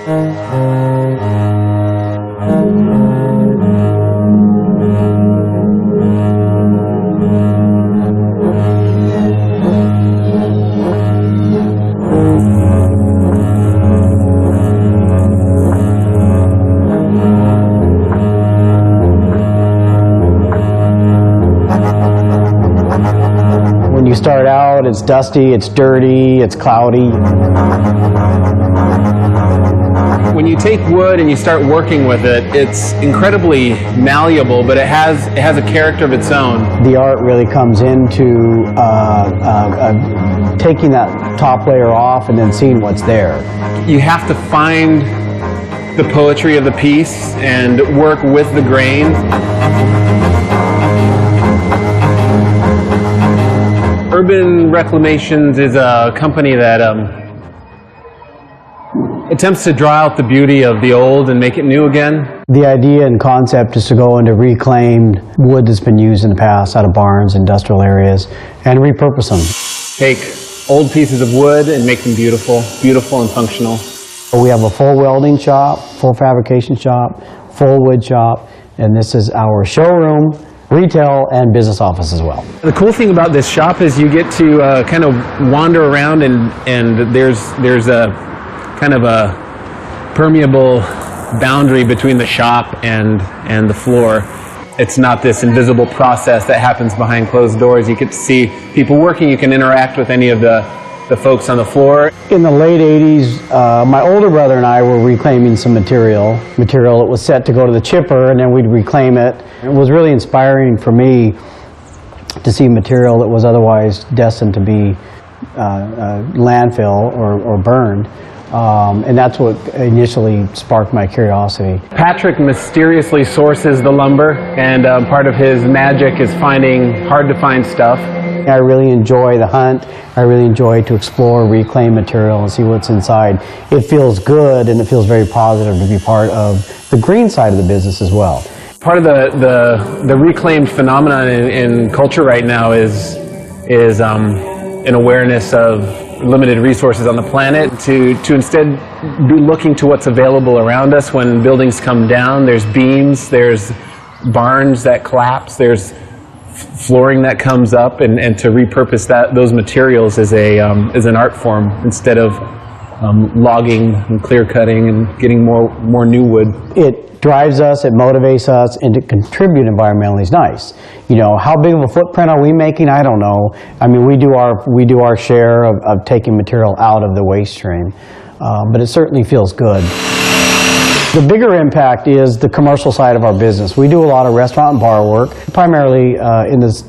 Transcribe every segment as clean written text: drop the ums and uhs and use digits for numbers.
When you start out, it's dusty, it's dirty, it's cloudy. When you take wood and you start working with it, it's incredibly malleable, but it has a character of its own. The art really comes into taking that top layer off and then seeing what's there. You have to find the poetry of the piece and work with the grain. Urban Reclamations is a company that attempts to draw out the beauty of the old and make it new again. The idea and concept is to go into reclaimed wood that's been used in the past out of barns, industrial areas, and repurpose them. Take old pieces of wood and make them beautiful and functional. We have a full welding shop, full fabrication shop, full wood shop, and this is our showroom, retail, and business office as well. The cool thing about this shop is you get to kind of wander around and there's a kind of a permeable boundary between the shop and the floor. It's not this invisible process that happens behind closed doors. You get to see people working. You can interact with any of the folks on the floor. In the late 80s, my older brother and I were reclaiming some material that was set to go to the chipper, and then we'd reclaim it. It was really inspiring for me to see material that was otherwise destined to be landfill or burned. And that's what initially sparked my curiosity. Patrick mysteriously sources the lumber, and part of his magic is finding hard-to-find stuff. I really enjoy the hunt. I really enjoy to explore, reclaim material and see what's inside. It feels good and it feels very positive to be part of the green side of the business as well. Part of the reclaimed phenomenon in culture right now is an awareness of limited resources on the planet, to instead be looking to what's available around us. When buildings come down, there's beams, there's barns that collapse, there's flooring that comes up, and to repurpose those materials is an art form instead of logging and clear cutting and getting more new wood. It drives us, it motivates us, and to contribute environmentally is nice. You know, how big of a footprint are we making? I don't know. I mean, we do our share of taking material out of the waste stream, but it certainly feels good. The bigger impact is the commercial side of our business. We do a lot of restaurant and bar work, primarily in this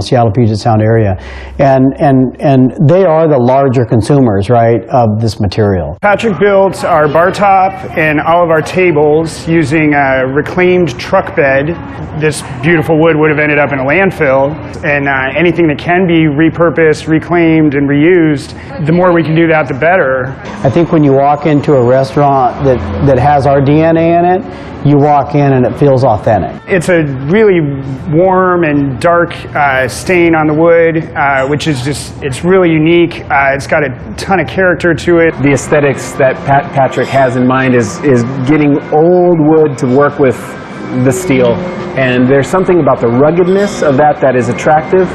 Seattle Puget Sound area, and they are the larger consumers, right, of this material. Patrick built our bar top and all of our tables using a reclaimed truck bed. This beautiful wood would have ended up in a landfill, and anything that can be repurposed, reclaimed, and reused, the more we can do that, the better. I think when you walk into a restaurant that has our DNA in it, you walk in and it feels authentic. It's a really warm and dark stain on the wood, which is it's really unique. It's got a ton of character to it. The aesthetics that Patrick has in mind is getting old wood to work with the steel, and there's something about the ruggedness of that is attractive.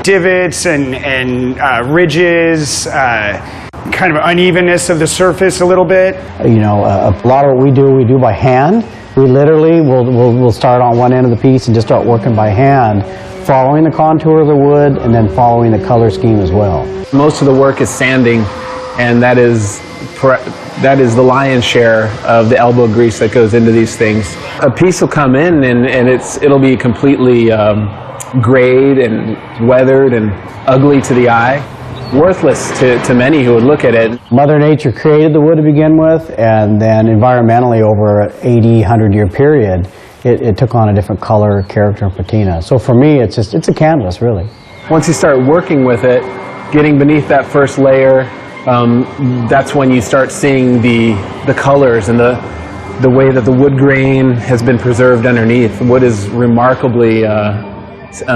Divots and ridges, kind of unevenness of the surface a little bit. You know, a lot of what we do by hand. We literally will start on one end of the piece and just start working by hand, following the contour of the wood and then following the color scheme as well. Most of the work is sanding, and that is the lion's share of the elbow grease that goes into these things. A piece will come in and it'll be completely grayed and weathered and ugly to the eye. Worthless to many who would look at it. Mother Nature created the wood to begin with, and then environmentally over an 100-year period, it took on a different color, character, and patina. So for me, it's a canvas, really. Once you start working with it, getting beneath that first layer, that's when you start seeing the colors and the way that the wood grain has been preserved underneath. Wood is remarkably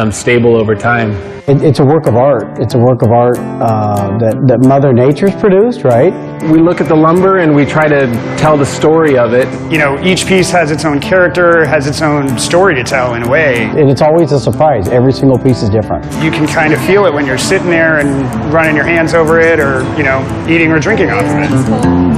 stable over time. It's a work of art. It's a work of art that Mother Nature's produced, right? We look at the lumber and we try to tell the story of it. You know, each piece has its own character, has its own story to tell in a way. And it's always a surprise. Every single piece is different. You can kind of feel it when you're sitting there and running your hands over it or, you know, eating or drinking off of it.